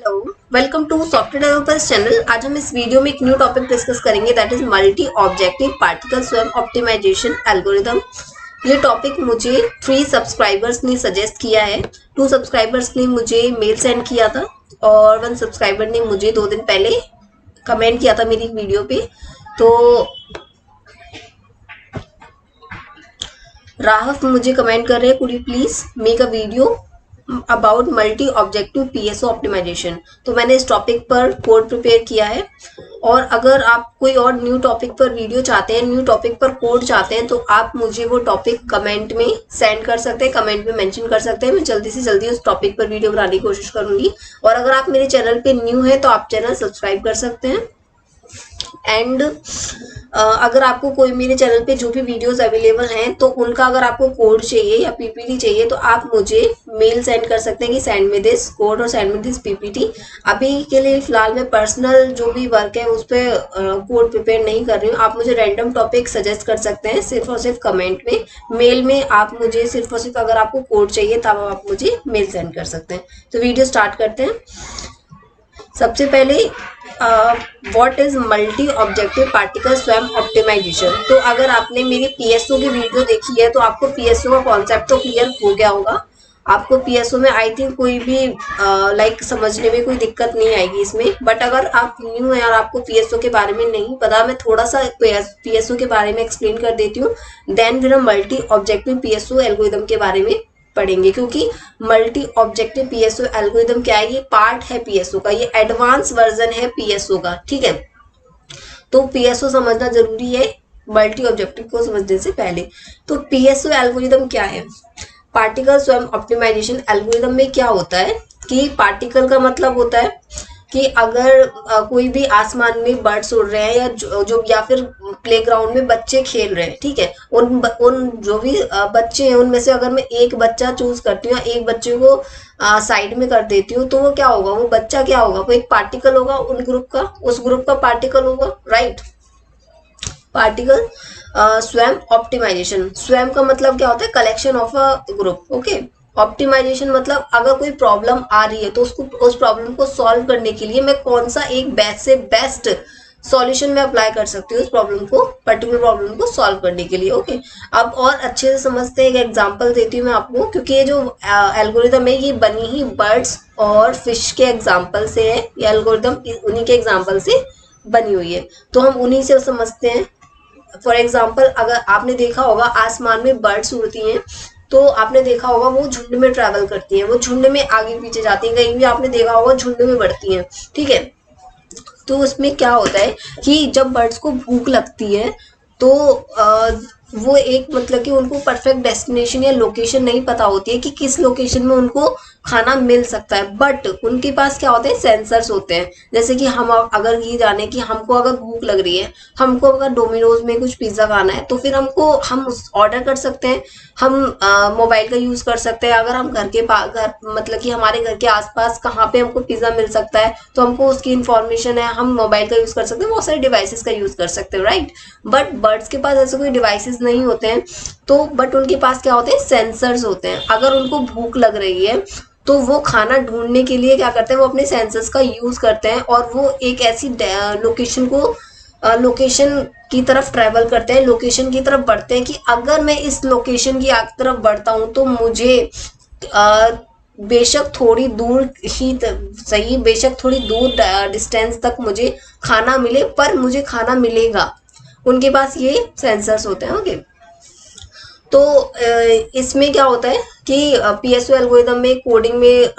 Hello, welcome to software developers channel. आज हम इस वीडियो में एक न्यू टॉपिक डिस्कस करेंगे that is multi objective particle swarm optimisation algorithm. ये टॉपिक मुझे 3 सब्सक्राइबर्स ने सजेस्ट किया है। 2 सब्सक्राइबर्स ने मुझे मेल सेंड किया था और 1 सब्सक्राइबर ने मुझे 2 दिन पहले कमेंट किया था मेरी वीडियो पे। तो राहफ मुझे कमेंट कर रहे हैं, could you please make a video about multi objective PSO optimisation. तो मैंने इस टॉपिक पर कोड प्रिपेयर किया है और अगर आप कोई और न्यू टॉपिक पर वीडियो चाहते हैं, न्यू टॉपिक पर कोड चाहते हैं, तो आप मुझे वो टॉपिक कमेंट में सेंड कर सकते हैं, कमेंट में मेंशन कर सकते हैं। मैं जल्दी से जल्दी उस टॉपिक पर वीडियो बनाने की कोशिश करूंगी। और अगर आप मेरे चैनल पे न्यू है तो आप चैनल सब्सक्राइब कर सकते हैं। एंड अगर आपको कोई मेरे चैनल पे जो भी वीडियोस अवेलेबल हैं तो उनका अगर आपको कोड चाहिए या पीपीटी चाहिए तो आप मुझे मेल सेंड कर सकते हैं कि सेंड मी दिस कोड और सेंड मी दिस पीपीटी। अभी के लिए फिलहाल मैं पर्सनल जो भी वर्क है उस पर कोड प्रिपेयर नहीं कर रही हूँ। आप मुझे रैंडम टॉपिक सजेस्ट कर सकते हैं सिर्फ और सिर्फ कमेंट में। मेल में आप मुझे सिर्फ और सिर्फ अगर आपको कोड चाहिए तब आप मुझे मेल सेंड कर सकते हैं। तो वीडियो स्टार्ट करते हैं। सबसे पहले what is multi objective particle swarm optimisation. तो अगर आपने मेरी पीएसओ की वीडियो देखी है तो आपको पीएसओ का कॉन्सेप्ट तो क्लियर हो गया होगा। आपको पीएसओ में आई थिंक कोई भी समझने में कोई दिक्कत नहीं आएगी इसमें। बट अगर आप न्यू हैं और आपको पीएसओ के बारे में नहीं पता, मैं थोड़ा सा पीएसओ के बारे में एक्सप्लेन कर देती हूँ। देन फिर हम मल्टी ऑब्जेक्टिव पीएसओ एल्गोरिदम के बारे में पढ़ेंगे, क्योंकि मल्टी ऑब्जेक्टिव पीएसओ एल्गोरिदम क्या है, ये पार्ट है पीएसओ का, ये एडवांस वर्जन है पीएसओ का। ठीक है, तो पीएसओ समझना जरूरी है मल्टी ऑब्जेक्टिव को समझने से पहले। तो पीएसओ एल्गोरिदम क्या है? पार्टिकल स्वयं ऑप्टिमाइजेशन एल्गोरिदम में क्या होता है कि पार्टिकल का मतलब होता है कि अगर कोई भी आसमान में बर्ड्स उड़ रहे हैं या या फिर प्लेग्राउंड में बच्चे खेल रहे हैं, ठीक है, उन जो भी बच्चे हैं उनमें से अगर मैं एक बच्चा चूज करती हूँ, एक बच्चे को साइड में कर देती हूँ, तो वो क्या होगा, वो बच्चा क्या होगा, वो एक पार्टिकल होगा उन ग्रुप का, उस ग्रुप का पार्टिकल होगा, राइट। पार्टिकल स्वयं ऑप्टिमाइजेशन, स्वयं का मतलब क्या होता है, collection of a group. Okay, optimisation मतलब अगर कोई प्रॉब्लम आ रही है तो उसको उस प्रॉब्लम को सॉल्व करने के लिए मैं कौन सा एक बेस्ट से बेस्ट सॉल्यूशन में अप्लाई कर सकती हूँ उस प्रॉब्लम को, पर्टिकुलर प्रॉब्लम को सॉल्व करने के लिए। ओके, अब और अच्छे से समझते हैं, एक एग्जांपल देती हूँ मैं आपको, क्योंकि ये जो एल्गोरिदम है ये बनी ही बर्ड्स और फिश के एग्जांपल से है। ये एल्गोरिदम उन्हीं के एग्जांपल से बनी हुई है, तो हम उन्हीं से समझते हैं। फॉर एग्जाम्पल, अगर आपने देखा होगा आसमान में बर्ड्स उड़ती हैं तो आपने देखा होगा वो झुंड में ट्रैवल करती हैं, वो झुंड में आगे पीछे जाती हैं, कहीं भी आपने देखा होगा झुंड में बढ़ती हैं, ठीक है। तो उसमें क्या होता है कि जब बर्ड्स को भूख लगती है तो वो एक मतलब कि उनको परफेक्ट डेस्टिनेशन या लोकेशन नहीं पता होती है कि किस लोकेशन में उनको खाना मिल सकता है। बट उनके पास क्या होते हैं, सेंसर्स होते हैं। जैसे कि हम अगर ये जाने कि हमको अगर भूख लग रही है, हमको अगर डोमिनोज में कुछ पिज्जा खाना है, तो फिर हम ऑर्डर कर सकते हैं। हम मोबाइल का यूज कर सकते हैं। अगर हम घर मतलब कि हमारे घर के आसपास कहाँ पे हमको पिज्जा मिल सकता है तो हमको उसकी इन्फॉर्मेशन है, हम मोबाइल का यूज कर सकते हैं, बहुत सारे डिवाइसेस का यूज कर सकते हैं, राइट। बट बर्ड्स के पास ऐसे कोई डिवाइसेस नहीं होते हैं, तो बट उनके पास क्या होते हैं, सेंसर्स होते हैं। अगर उनको भूख लग रही है तो वो खाना ढूंढने के लिए क्या करते हैं, वो अपने सेंसर्स का यूज करते हैं और वो एक ऐसी लोकेशन की तरफ ट्रैवल करते हैं, लोकेशन की तरफ बढ़ते हैं कि अगर मैं इस लोकेशन की तरफ बढ़ता हूँ तो मुझे बेशक थोड़ी दूर ही सही, बेशक थोड़ी दूर डिस्टेंस तक मुझे खाना मिले, पर मुझे खाना मिलेगा। उनके पास ये सेंसर्स होते हैं। ओके, तो इसमें क्या होता है कि पीएसओ एल्गोरिदम में कोडिंग में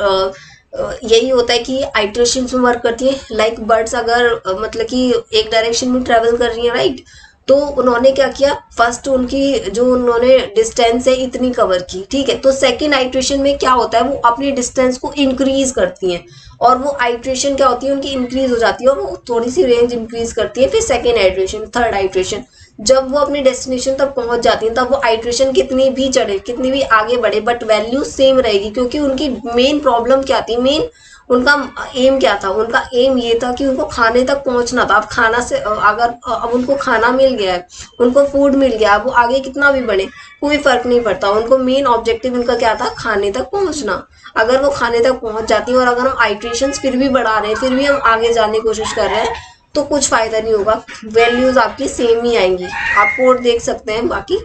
यही होता है कि आइटरेशन में वर्क करती है। लाइक बर्ड्स अगर मतलब कि एक डायरेक्शन में ट्रेवल कर रही है, राइट, तो उन्होंने क्या किया, फर्स्ट उनकी जो उन्होंने डिस्टेंस है इतनी कवर की, ठीक है, तो सेकंड आइटरेशन में क्या होता है, वो अपनी डिस्टेंस को इंक्रीज करती हैं और वो आइटरेशन क्या होती है, उनकी इंक्रीज हो जाती है और वो थोड़ी सी रेंज इंक्रीज करती है। फिर सेकंड आइटरेशन, थर्ड आइटरेशन, जब वो अपनी डेस्टिनेशन तक पहुंच जाती हैं तब वो आइटरेशन कितनी भी चढ़े, कितनी भी आगे बढ़े, बट वैल्यू सेम रहेगी, क्योंकि उनकी मेन प्रॉब्लम क्या थी, मेन उनका एम क्या था, उनका एम ये था कि उनको खाने तक पहुंचना था। अब खाना से अगर अब उनको खाना मिल गया है, उनको फूड मिल गया, वो आगे कितना भी बढ़े कोई फर्क नहीं पड़ता, उनको मेन ऑब्जेक्टिव उनका क्या था, खाने तक पहुंचना। अगर वो खाने तक पहुंच जाती है और अगर हम आइट्रेशंस फिर भी बढ़ा रहे हैं, फिर भी हम आगे जाने की कोशिश कर रहे हैं, तो कुछ फायदा नहीं होगा, वैल्यूज आपकी सेम ही आएंगी। आप कोड देख सकते हैं बाकी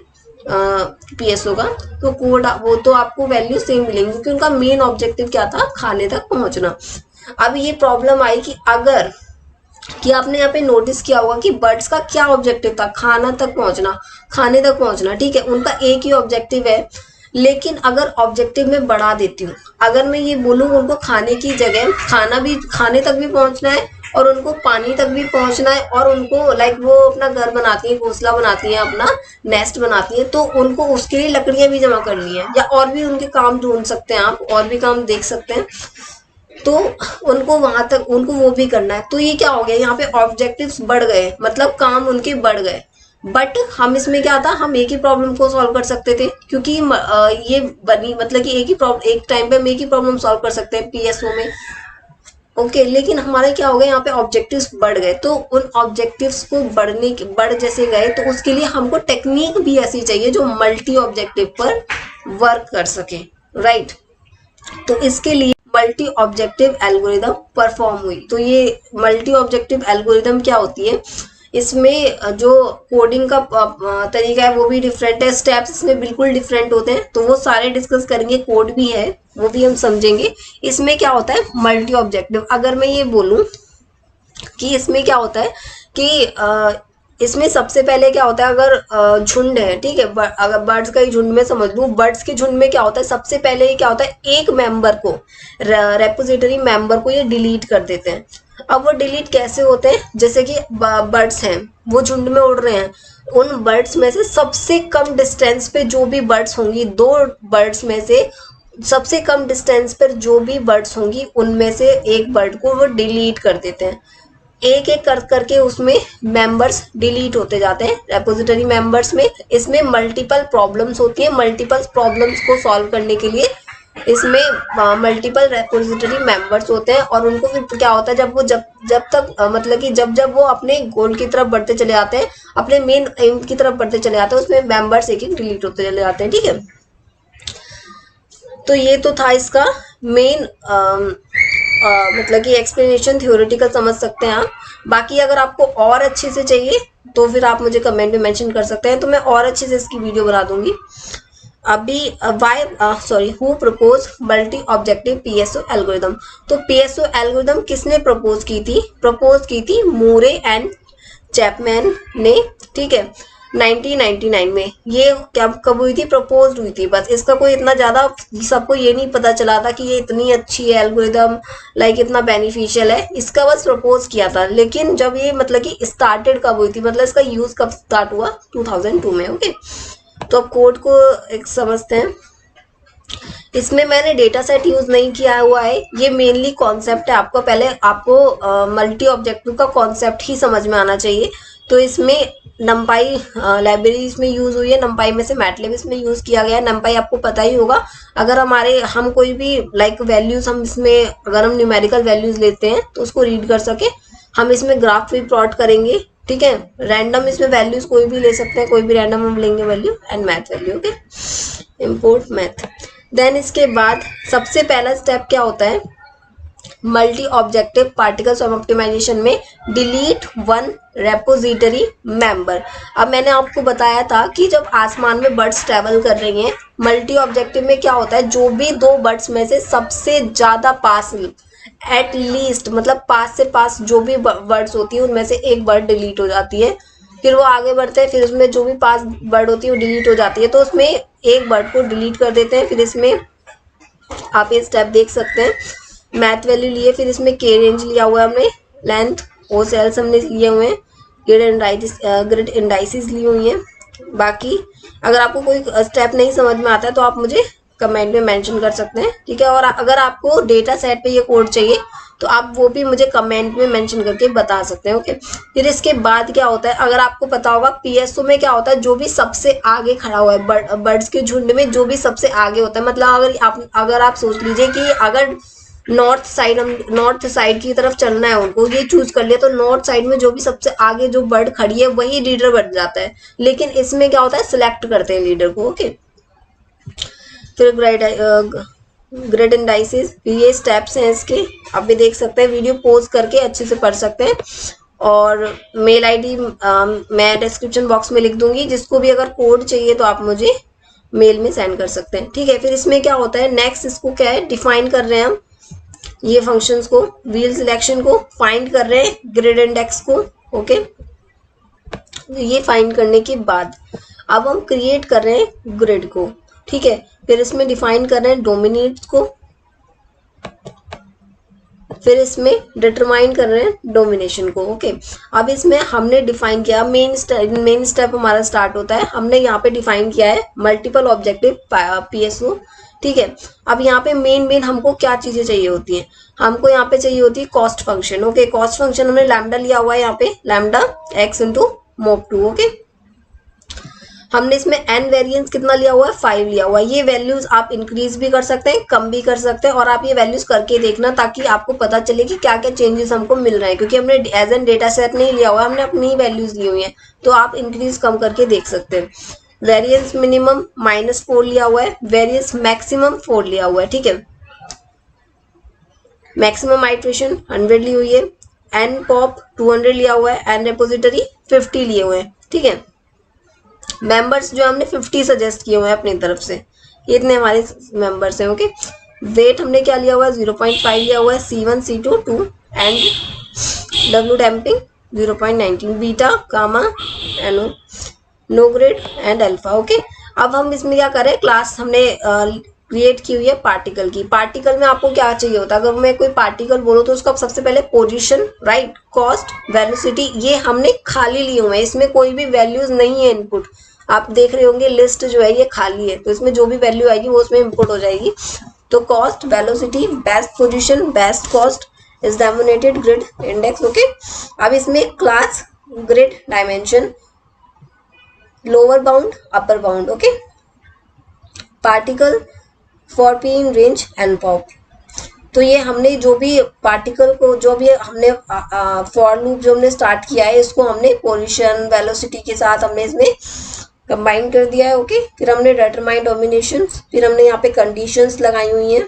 पीएसओ का, तो कोड वो तो आपको वैल्यू सेम मिलेंगी क्योंकि उनका मेन ऑब्जेक्टिव क्या था, खाने तक पहुंचना। अब ये प्रॉब्लम आई कि अगर कि आपने यहाँ पे नोटिस किया होगा कि बर्ड्स का क्या ऑब्जेक्टिव था, खाना तक पहुंचना, खाने तक पहुंचना, ठीक है, उनका एक ही ऑब्जेक्टिव है। लेकिन अगर ऑब्जेक्टिव में बढ़ा देती हूँ, अगर मैं ये बोलूँ उनको खाने की जगह खाने तक भी पहुंचना है और उनको पानी तक भी पहुंचना है और उनको लाइक वो अपना घर बनाती है, घोंसला बनाती है, अपना नेस्ट बनाती है, तो उनको उसके लिए लकड़ियां भी जमा करनी है या और भी उनके काम ढूंढ सकते हैं, आप और भी काम देख सकते हैं, तो उनको वहां तक उनको वो भी करना है। तो ये क्या हो गया, यहाँ पे ऑब्जेक्टिव्स बढ़ गए, मतलब काम उनके बढ़ गए। बट हम इसमें क्या था, हम एक ही प्रॉब्लम को सॉल्व कर सकते थे क्योंकि ये बनी मतलब कि एक टाइम पे हम एक ही प्रॉब्लम सॉल्व कर सकते हैं पीएसओ में। ओके लेकिन हमारे क्या हो गया, यहाँ पे ऑब्जेक्टिव्स बढ़ गए, तो उन ऑब्जेक्टिव्स को बढ़ जैसे गए, तो उसके लिए हमको टेक्निक भी ऐसी चाहिए जो मल्टी ऑब्जेक्टिव पर वर्क कर सके, राइट। तो इसके लिए मल्टी ऑब्जेक्टिव एल्गोरिदम परफॉर्म हुई। तो ये मल्टी ऑब्जेक्टिव एल्गोरिदम क्या होती है, इसमें जो कोडिंग का तरीका है वो भी डिफरेंट है, स्टेप्स इसमें बिल्कुल डिफरेंट होते हैं, तो वो सारे डिस्कस करेंगे, कोड भी है वो भी हम समझेंगे। इसमें क्या होता है मल्टी ऑब्जेक्टिव, अगर मैं ये बोलूं कि इसमें क्या होता है कि इसमें सबसे पहले क्या होता है, अगर झुंड है, ठीक है, अगर बर्ड्स का ही झुंड में समझ लूँ, बर्ड्स के झुंड में क्या होता है, सबसे पहले ये क्या होता है, एक मेंबर को, रेपोजिटरी मेंबर को ये डिलीट कर देते हैं। अब वो डिलीट कैसे होते हैं, जैसे कि बर्ड्स हैं, वो झुंड में उड़ रहे हैं, उन बर्ड्स में से सबसे कम डिस्टेंस पे जो भी बर्ड्स होंगी, दो बर्ड्स में से सबसे कम डिस्टेंस पर जो भी बर्ड्स होंगी उनमें से एक बर्ड को वो डिलीट कर देते हैं। एक एक करके उसमें मेंबर्स डिलीट होते जाते हैं रेपोजिटरी मेंबर्स में। इसमें मल्टीपल प्रॉब्लम्स होती है, मल्टीपल प्रॉब्लम्स को सॉल्व करने के लिए इसमें मल्टीपल रेपोजिटरी मेंबर्स होते हैं, और उनको फिर क्या होता है, जब तक मतलब कि जब वो अपने गोल की तरफ बढ़ते चले जाते हैं, अपने मेन एम की तरफ बढ़ते चले जाते हैं, उसमें मेंबर्स एक एक डिलीट होते चले जाते हैं, ठीक है। तो ये तो था इसका मेन मतलब कि एक्सप्लेनेशन, थ्योरेटिकल समझ सकते हैं आप। बाकी अगर आपको और अच्छे से चाहिए तो फिर आप मुझे कमेंट में मेंशन कर सकते हैं, तो मैं और अच्छे से इसकी वीडियो बना दूंगी। अभी who propose multi objective PSO algorithm. तो पीएसओ एल्गोरिदम किसने प्रपोज की थी मूरे एंड चैपमैन ने, ठीक है, 1999 में। ये कब हुई थी, प्रपोज हुई थी, बस इसका कोई इतना ज़्यादा सबको ये नहीं पता चला था कि ये इतनी अच्छी है एल्गोरिदम, लाइक इतना बेनिफिशियल है, इसका बस प्रपोज किया था। लेकिन जब ये मतलब कि स्टार्टेड कब हुई थी, मतलब इसका यूज़ कब स्टार्ट हुआ, 2002 में, ओके। तो अब कोड को एक समझते हैं। इसमें मैंने डेटा सेट यूज नहीं किया हुआ है, ये मेनली कॉन्सेप्ट है, आपको मल्टी ऑब्जेक्टिव का कॉन्सेप्ट ही समझ में आना चाहिए। तो इसमें नंपाई लाइब्रेरी इसमें यूज हुई है, नंपाई में से मैटलिब इसमें यूज किया गया है। नंपाई आपको पता ही होगा, अगर हम कोई भी लाइक वैल्यूज हम इसमें अगर हम न्यूमेरिकल वैल्यूज लेते हैं तो उसको रीड कर सके, हम इसमें ग्राफ भी प्लॉट करेंगे, ठीक है। रैंडम इसमें वैल्यूज कोई भी ले सकते हैं, कोई भी रैंडम हम लेंगे value, and math value, okay, import math. Then इसके बाद सबसे पहला स्टेप क्या होता है, मल्टी ऑब्जेक्टिव पार्टिकल ऑप्टिमाइजेशन में डिलीट वन रेपोजिटरी मेंबर। अब मैंने आपको बताया था कि जब आसमान में बर्ड्स ट्रेवल कर रही हैं, मल्टी ऑब्जेक्टिव में क्या होता है, जो भी दो बर्ड्स में से सबसे ज्यादा पास, एट लीस्ट मतलब पास से पास जो भी बर्ड्स होती है उनमें से एक बर्ड डिलीट हो जाती है। फिर वो आगे बढ़ते हैं, फिर उसमें जो भी पास बर्ड होती है वो डिलीट हो जाती है, तो उसमें एक बर्ड को डिलीट कर देते हैं। फिर इसमें आप ये स्टेप देख सकते हैं, मैथ वैल्यू लिए, फिर इसमें के रेंज लिया हुआ है हमने, लेंथ ओ सेल्स हमने लिए हुए हैं, ग्रिड इंडाइसिस ली हुई हैं। बाकी अगर आपको कोई स्टेप नहीं समझ में आता है तो आप मुझे कमेंट में मेंशन कर सकते हैं, ठीक है। और अगर आपको डेटा सेट पे ये कोड चाहिए तो आप वो भी मुझे कमेंट में मेंशन करके बता सकते हैं, ओके। फिर इसके बाद क्या होता है, अगर आपको पता होगा पीएसओ में क्या होता है, जो भी सबसे आगे खड़ा हुआ है बर्ड्स के झुंड में, जो भी सबसे आगे होता है, मतलब अगर आप सोच लीजिए कि अगर नॉर्थ साइड की तरफ चलना है, उनको ये चूज कर लिया, तो नॉर्थ साइड में जो भी सबसे आगे जो बर्ड खड़ी है वही लीडर बन जाता है। लेकिन इसमें क्या होता है, सिलेक्ट करते हैं लीडर को, ओके। फिर ग्रिड इंडाइसेस, ये स्टेप्स हैं इसके, आप भी देख सकते हैं, वीडियो पॉज करके अच्छे से पढ़ सकते हैं। और मेल आईडी मैं डिस्क्रिप्शन बॉक्स में लिख दूंगी, जिसको भी अगर कोड चाहिए तो आप मुझे मेल में सेंड कर सकते हैं, ठीक है। फिर इसमें क्या होता है नेक्स्ट, इसको क्या है डिफाइन कर रहे हैं हम ये फंक्शंस को, व्हील सिलेक्शन को फाइंड कर रहे हैं, ग्रिड इंडेक्स को, ओके। ये फाइंड करने के बाद अब हम क्रिएट कर रहे हैं ग्रिड को, ठीक है। फिर इसमें डिफाइन कर रहे हैं डोमिनेट्स को, फिर इसमें डिटरमाइन कर रहे हैं डोमिनेशन को, ओके। अब इसमें हमने डिफाइन किया, मेन स्टेप हमारा स्टार्ट होता है, हमने यहाँ पे डिफाइन किया है मल्टीपल ऑब्जेक्टिव पीएसओ, ठीक है। अब यहाँ पे मेन हमको क्या चीजें चाहिए होती हैं, हमको यहाँ पे चाहिए होती है cost function, okay. Cost function हमने लैम्डा लिया हुआ है यहाँ पे, लैम्डा एक्स इंटू मोक2, ओके। हमने इसमें n वेरिएंस कितना लिया हुआ है, 5 लिया हुआ है। ये वैल्यूज आप इंक्रीज भी कर सकते हैं, कम भी कर सकते हैं, और आप ये वैल्यूज करके देखना ताकि आपको पता चले कि क्या क्या चेंजेस हमको मिल रहे हैं, क्योंकि हमने एज एन डेटा सेट नहीं लिया हुआ है, हमने अपनी ही वैल्यूज ली हुई है, तो आप इंक्रीज कम करके देख सकते हैं। वेरिएंस मिनिमम -4 लिया हुआ है, वेरिएंस मैक्सिमम 4 लिया हुआ है, ठीक है। मैक्सिमम आइट्रेशन 100 ली हुई है, एन पॉप 200 लिया हुआ है, एन रेपोजिटरी 50 लिए हुए हैं, ठीक है। मेंबर्स जो हमने 50 सजेस्ट किए हुए हैं अपनी तरफ से, ये इतने हमारे मेंबर्स हैं, ओके। वेट हमने क्या लिया हुआ है, 0.5 लिया हुआ है, C1 C2 2 and W damping 0.19, beta gamma एनो no grade and alpha, okay. अब हम इसमें क्या करें, क्लास हमने क्रिएट की हुई है पार्टिकल की। पार्टिकल में आपको क्या चाहिए होता है, अगर मैं कोई पार्टिकल बोलूँ तो उसका सबसे पहले पोजीशन, राइट, कॉस्ट, वेलोसिटी, ये हमने खाली लिए हुए हैं, इसमें कोई भी वैल्यूज नहीं है इनपुट। आप देख रहे होंगे लिस्ट जो है ये खाली है, तो इसमें जो भी वैल्यू आएगी वो उसमें इनपुट हो जाएगी। तो cost, velocity, best position, best cost is dominated grid index, okay. अब इसमें class, grid dimension, lower bound, upper bound, okay. Particle for P in range and pop, तो ये हमने जो भी पार्टिकल को, जो भी हमने फॉर लूप जो हमने स्टार्ट किया है, इसको हमने पोजीशन वेलोसिटी के साथ हमने इसमें कंबाइन कर दिया है, ओके। फिर हमने डिटरमाइन डोमिनेशन, फिर हमने यहाँ पे कंडीशंस लगाई हुई हैं।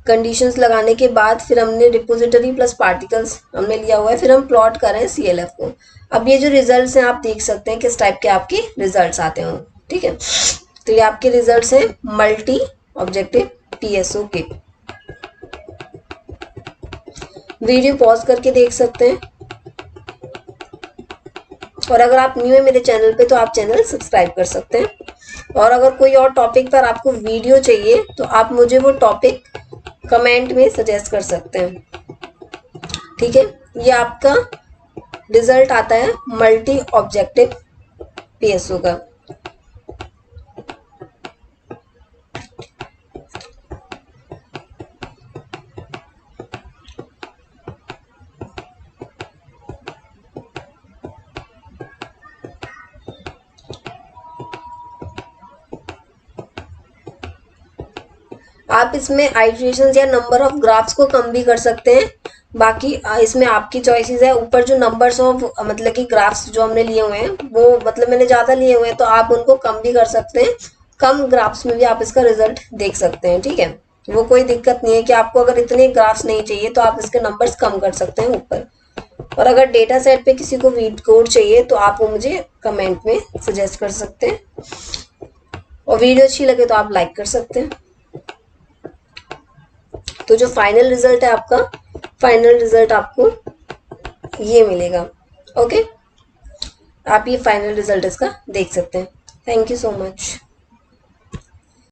कंडीशंस लगाने के बाद फिर हमने रिपोजिटरी प्लस पार्टिकल्स हमने लिया हुआ है, फिर हम प्लॉट कर रहे हैं CLF को। अब ये जो रिजल्ट्स हैं आप देख सकते हैं किस टाइप के आपके रिजल्ट्स आते हैं, ठीक है। तो ये आपके रिजल्ट्स हैं मल्टी ऑब्जेक्टिव PSO के। वीडियो पॉज करके देख सकते हैं, और अगर आप न्यू है मेरे चैनल पे तो आप चैनल सब्सक्राइब कर सकते हैं। और अगर कोई और टॉपिक पर आपको वीडियो चाहिए तो आप मुझे वो टॉपिक कमेंट में सजेस्ट कर सकते हैं, ठीक है। ये आपका रिजल्ट आता है मल्टी ऑब्जेक्टिव PSO का। आप इसमें आइट्रेशंस या नंबर ऑफ ग्राफ्स को कम भी कर सकते हैं, बाकी इसमें आपकी चॉइसेस है। ऊपर जो नंबर्स ऑफ मतलब कि ग्राफ्स जो हमने लिए हुए हैं वो मतलब मैंने ज़्यादा लिए हुए हैं, तो आप उनको कम भी कर सकते हैं। कम ग्राफ्स में भी आप इसका रिजल्ट देख सकते हैं, ठीक है। वो कोई दिक्कत नहीं है कि आपको अगर इतने ग्राफ्स नहीं चाहिए तो आप इसके नंबर्स कम कर सकते हैं ऊपर। और अगर डेटा सेट पे किसी को वीड कोड चाहिए तो आप वो मुझे कमेंट में सजेस्ट कर सकते हैं, और वीडियो अच्छी लगे तो आप लाइक कर सकते हैं। तो जो फाइनल रिजल्ट है आपका, फाइनल रिजल्ट आपको ये मिलेगा, ओके। आप ये फाइनल रिजल्ट इसका देख सकते हैं। Thank you so much.